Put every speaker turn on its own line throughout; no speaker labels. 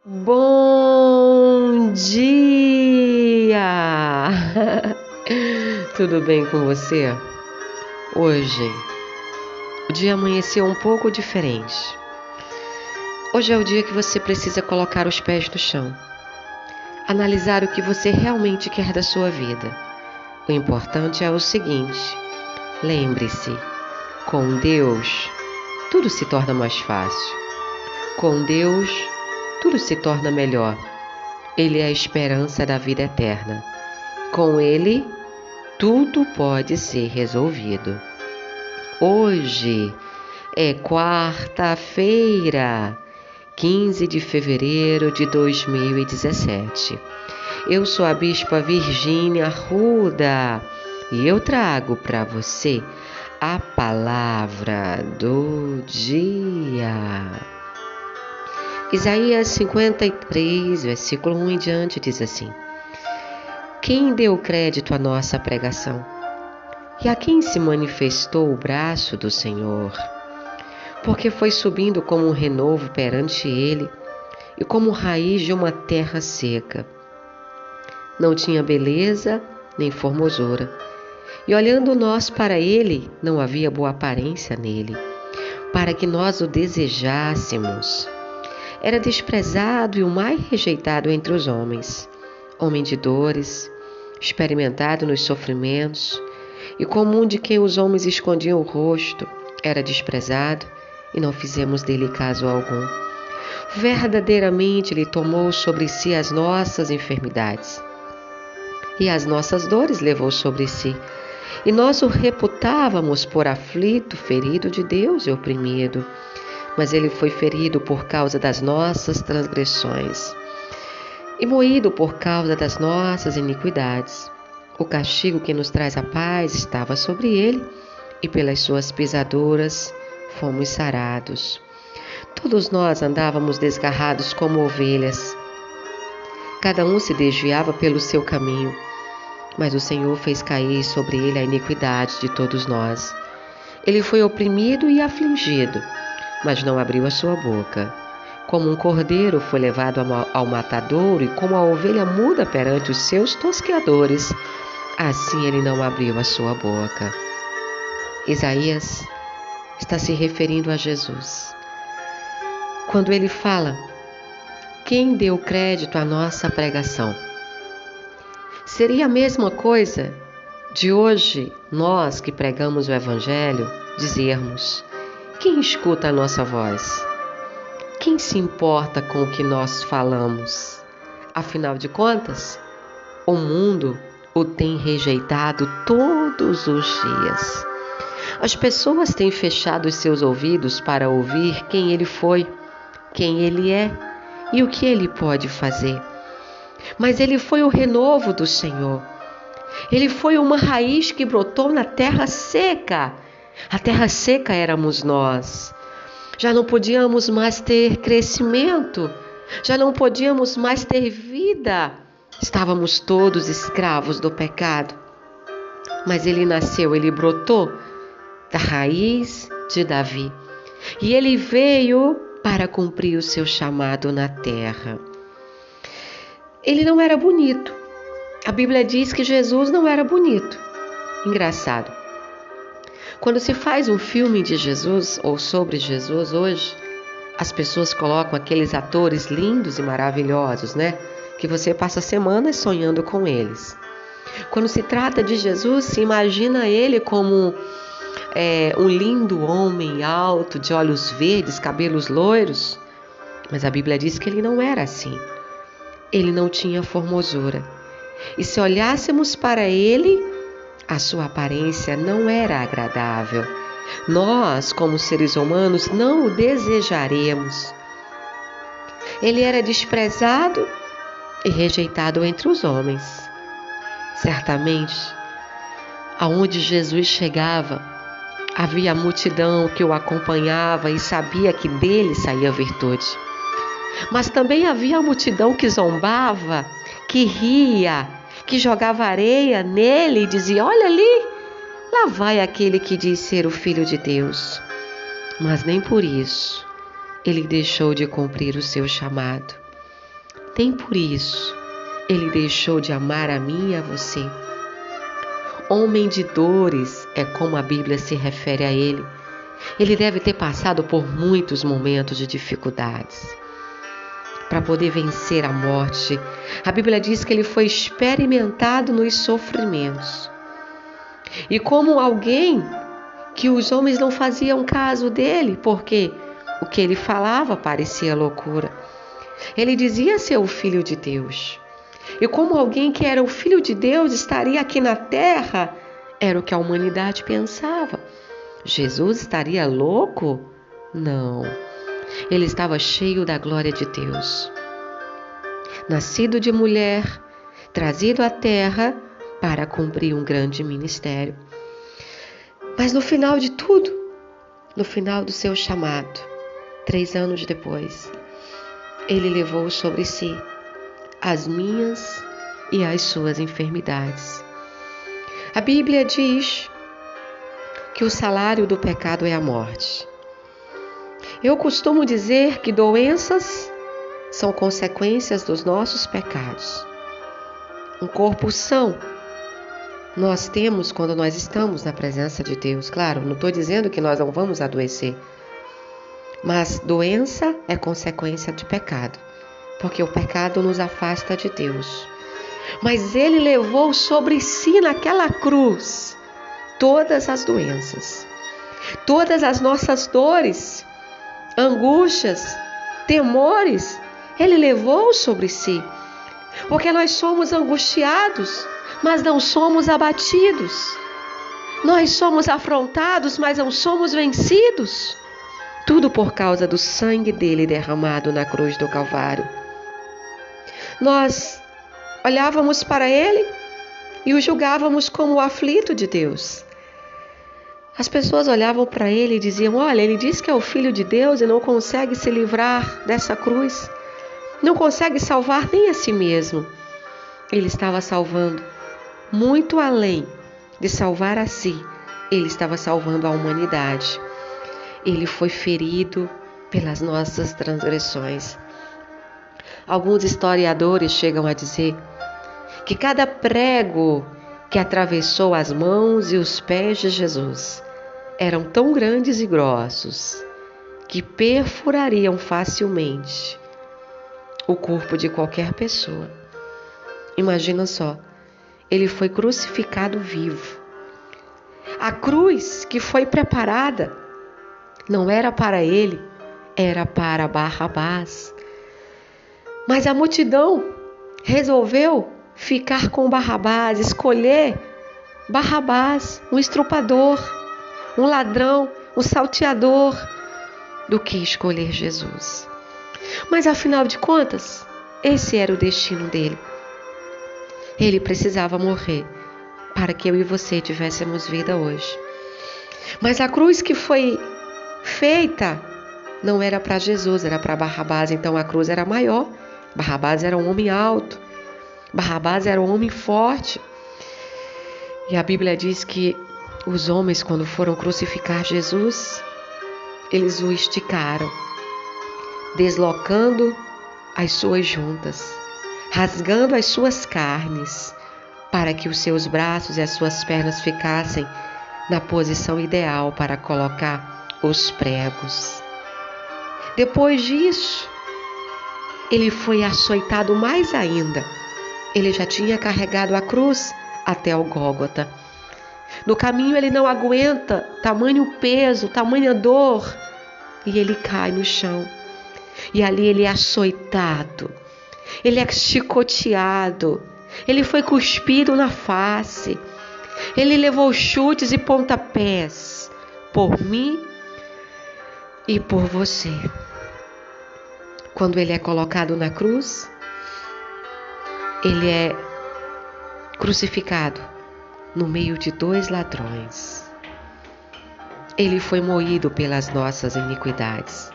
Bom dia! Tudo bem com você? Hoje, o dia amanheceu um pouco diferente. Hoje é o dia que você precisa colocar os pés no chão, analisar o que você realmente quer da sua vida. O importante é o seguinte: lembre-se, com Deus, tudo se torna mais fácil. Com Deus, tudo se torna melhor. Ele é a esperança da vida eterna. Com Ele, tudo pode ser resolvido. Hoje é quarta-feira, 15 de fevereiro de 2017. Eu sou a Bispa Virgínia Arruda e eu trago para você a palavra do dia. Isaías 53, versículo 1 em diante, diz assim: Quem deu crédito à nossa pregação? E a quem se manifestou o braço do Senhor? Porque foi subindo como um renovo perante ele, e como raiz de uma terra seca. Não tinha beleza, nem formosura. E olhando nós para ele, não havia boa aparência nele, para que nós o desejássemos. Era desprezado e o mais rejeitado entre os homens, homem de dores, experimentado nos sofrimentos, e como um de quem os homens escondiam o rosto, era desprezado e não fizemos dele caso algum. Verdadeiramente ele tomou sobre si as nossas enfermidades, e as nossas dores levou sobre si. E nós o reputávamos por aflito, ferido de Deus e oprimido. Mas ele foi ferido por causa das nossas transgressões e moído por causa das nossas iniquidades. O castigo que nos traz a paz estava sobre ele, e pelas suas pisaduras fomos sarados. Todos nós andávamos desgarrados como ovelhas. Cada um se desviava pelo seu caminho, mas o Senhor fez cair sobre ele a iniquidade de todos nós. Ele foi oprimido e afligido, mas não abriu a sua boca. Como um cordeiro foi levado ao matadouro, e como a ovelha muda perante os seus tosqueadores, assim ele não abriu a sua boca. Isaías está se referindo a Jesus. Quando ele fala, quem deu crédito à nossa pregação? Seria a mesma coisa de hoje, nós que pregamos o Evangelho, dizermos: quem escuta a nossa voz? Quem se importa com o que nós falamos? Afinal de contas, o mundo o tem rejeitado todos os dias. As pessoas têm fechado os seus ouvidos para ouvir quem ele foi, quem ele é e o que ele pode fazer. Mas ele foi o renovo do Senhor. Ele foi uma raiz que brotou na terra seca. A terra seca éramos nós. Já não podíamos mais ter crescimento. Já não podíamos mais ter vida. Estávamos todos escravos do pecado. Mas ele nasceu, ele brotou da raiz de Davi. E ele veio para cumprir o seu chamado na terra. Ele não era bonito. A Bíblia diz que Jesus não era bonito. Engraçado. Quando se faz um filme de Jesus ou sobre Jesus hoje, as pessoas colocam aqueles atores lindos e maravilhosos, né? Que você passa semanas sonhando com eles. Quando se trata de Jesus, se imagina ele como um lindo homem alto, de olhos verdes, cabelos loiros. Mas a Bíblia diz que ele não era assim. Ele não tinha formosura. E se olhássemos para ele, a sua aparência não era agradável. Nós, como seres humanos, não o desejaremos. Ele era desprezado e rejeitado entre os homens. Certamente, aonde Jesus chegava, havia multidão que o acompanhava e sabia que dele saía virtude. Mas também havia multidão que zombava, que ria, que jogava areia nele e dizia: olha ali, lá vai aquele que diz ser o Filho de Deus. Mas nem por isso ele deixou de cumprir o seu chamado. Nem por isso ele deixou de amar a mim e a você. Homem de dores é como a Bíblia se refere a ele. Ele deve ter passado por muitos momentos de dificuldades para poder vencer a morte. A Bíblia diz que ele foi experimentado nos sofrimentos. E como alguém que os homens não faziam caso dele, porque o que ele falava parecia loucura. Ele dizia ser o Filho de Deus. E como alguém que era o Filho de Deus estaria aqui na terra, era o que a humanidade pensava. Jesus estaria louco? Não. Ele estava cheio da glória de Deus. Nascido de mulher, trazido à terra para cumprir um grande ministério. Mas no final de tudo, no final do seu chamado, 3 anos depois, ele levou sobre si as minhas e as suas enfermidades. A Bíblia diz que o salário do pecado é a morte. Eu costumo dizer que doenças são consequências dos nossos pecados. Um corpo são nós temos quando nós estamos na presença de Deus. Claro, não estou dizendo que nós não vamos adoecer, mas doença é consequência de pecado, porque o pecado nos afasta de Deus. Mas Ele levou sobre si naquela cruz todas as doenças, todas as nossas dores, angústias, temores, Ele levou sobre si, porque nós somos angustiados, mas não somos abatidos. Nós somos afrontados, mas não somos vencidos. Tudo por causa do sangue dele derramado na cruz do Calvário. Nós olhávamos para ele e o julgávamos como o aflito de Deus. As pessoas olhavam para ele e diziam: olha, ele diz que é o Filho de Deus e não consegue se livrar dessa cruz. Não consegue salvar nem a si mesmo. Ele estava salvando muito além de salvar a si. Ele estava salvando a humanidade. Ele foi ferido pelas nossas transgressões. Alguns historiadores chegam a dizer que cada prego que atravessou as mãos e os pés de Jesus eram tão grandes e grossos que perfurariam facilmente o corpo de qualquer pessoa. Imagina só, ele foi crucificado vivo. A cruz que foi preparada não era para ele, era para Barrabás. Mas a multidão resolveu ficar com Barrabás, escolher Barrabás, um estrupador, um ladrão, um salteador, do que escolher Jesus. Mas afinal de contas, esse era o destino dele. Ele precisava morrer para que eu e você tivéssemos vida hoje. Mas a cruz que foi feita não era para Jesus, era para Barrabás. Então a cruz era maior. Barrabás era um homem alto. Barrabás era um homem forte. E a Bíblia diz que os homens, quando foram crucificar Jesus, eles o esticaram, deslocando as suas juntas, rasgando as suas carnes, para que os seus braços e as suas pernas ficassem na posição ideal para colocar os pregos. Depois disso, ele foi açoitado mais ainda. Ele já tinha carregado a cruz até o Gólgota. No caminho ele não aguenta tamanho peso, tamanha dor, e ele cai no chão. E ali ele é açoitado, ele é chicoteado, ele foi cuspido na face, ele levou chutes e pontapés por mim e por você. Quando ele é colocado na cruz, ele é crucificado no meio de 2 ladrões. Ele foi moído pelas nossas iniquidades.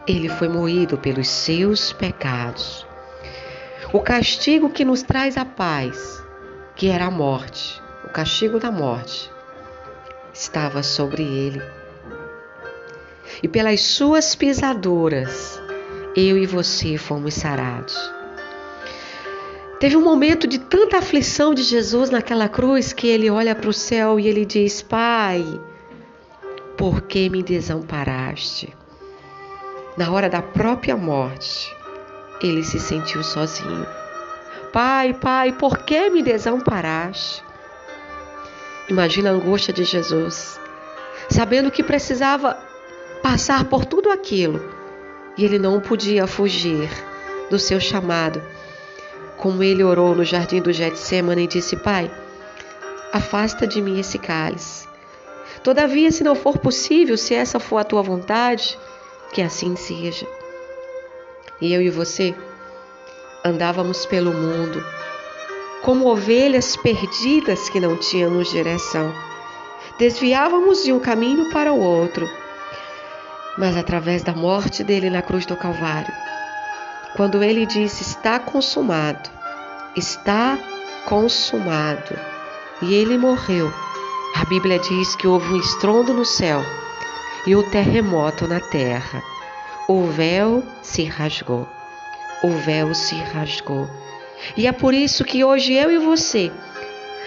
Ele foi moído pelos seus pecados. O castigo que nos traz a paz, que era a morte, o castigo da morte, estava sobre ele. E pelas suas pisaduras, eu e você fomos sarados. Teve um momento de tanta aflição de Jesus naquela cruz que ele olha para o céu e ele diz: Pai, por que me desamparaste? Na hora da própria morte, ele se sentiu sozinho. Pai, Pai, por que me desamparaste? Imagina a angústia de Jesus, sabendo que precisava passar por tudo aquilo e ele não podia fugir do seu chamado. Como ele orou no jardim do Getsêmani e disse: Pai, afasta de mim esse cálice. Todavia, se não for possível, se essa for a tua vontade, que assim seja. E eu e você andávamos pelo mundo como ovelhas perdidas que não tínhamos direção. Desviávamos de um caminho para o outro. Mas através da morte dele na cruz do Calvário, quando ele disse: está consumado, e ele morreu, a Bíblia diz que houve um estrondo no céu e um terremoto na terra. O véu se rasgou. E é por isso que hoje eu e você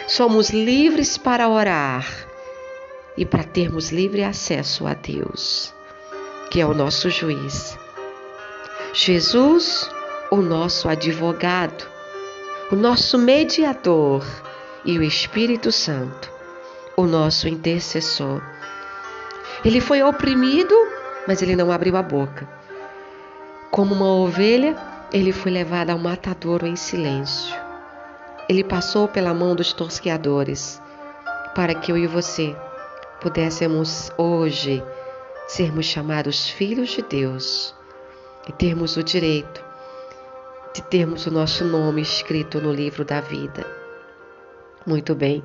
somos livres para orar e para termos livre acesso a Deus, que é o nosso juiz. Jesus, o nosso advogado, o nosso mediador, e o Espírito Santo, o nosso intercessor. Ele foi oprimido, mas ele não abriu a boca. Como uma ovelha, ele foi levado ao matadouro em silêncio. Ele passou pela mão dos tosqueadores, para que eu e você pudéssemos hoje sermos chamados filhos de Deus e termos o direito de termos o nosso nome escrito no livro da vida. Muito bem,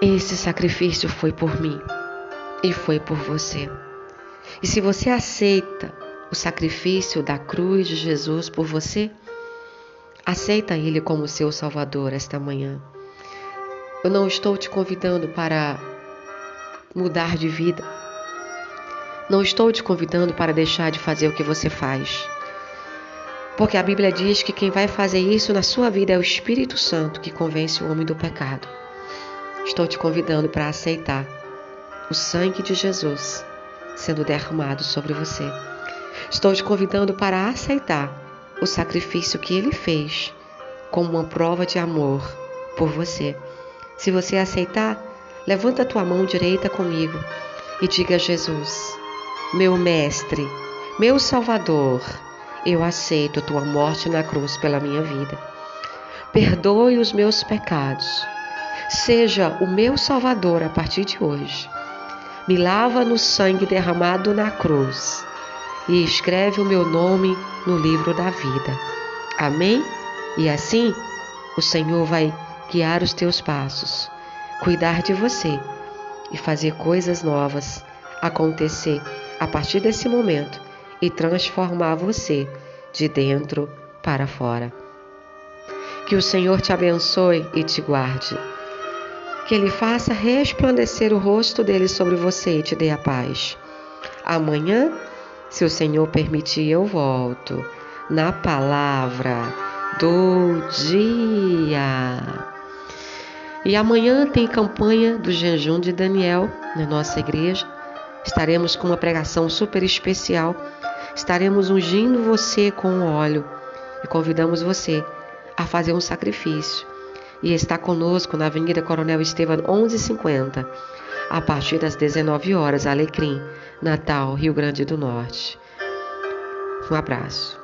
esse sacrifício foi por mim e foi por você. E se você aceita o sacrifício da cruz de Jesus por você, aceita Ele como seu Salvador esta manhã. Eu não estou te convidando para mudar de vida. Não estou te convidando para deixar de fazer o que você faz. Porque a Bíblia diz que quem vai fazer isso na sua vida é o Espírito Santo que convence o homem do pecado. Estou te convidando para aceitar o sangue de Jesus sendo derramado sobre você. Estou te convidando para aceitar o sacrifício que Ele fez como uma prova de amor por você. Se você aceitar, levanta a tua mão direita comigo e diga: Jesus, meu mestre, meu Salvador, eu aceito a tua morte na cruz pela minha vida. Perdoe os meus pecados. Seja o meu Salvador a partir de hoje. Me lava no sangue derramado na cruz e escreve o meu nome no livro da vida. Amém? E assim, o Senhor vai guiar os teus passos, cuidar de você e fazer coisas novas acontecer a partir desse momento e transformar você de dentro para fora. Que o Senhor te abençoe e te guarde. Que Ele faça resplandecer o rosto dele sobre você e te dê a paz. Amanhã, se o Senhor permitir, eu volto na palavra do dia. E amanhã tem campanha do jejum de Daniel na nossa igreja. Estaremos com uma pregação super especial. Estaremos ungindo você com óleo e convidamos você a fazer um sacrifício e estar conosco na Avenida Coronel Estevam 1150, a partir das 19 horas, Alecrim, Natal, Rio Grande do Norte. Um abraço.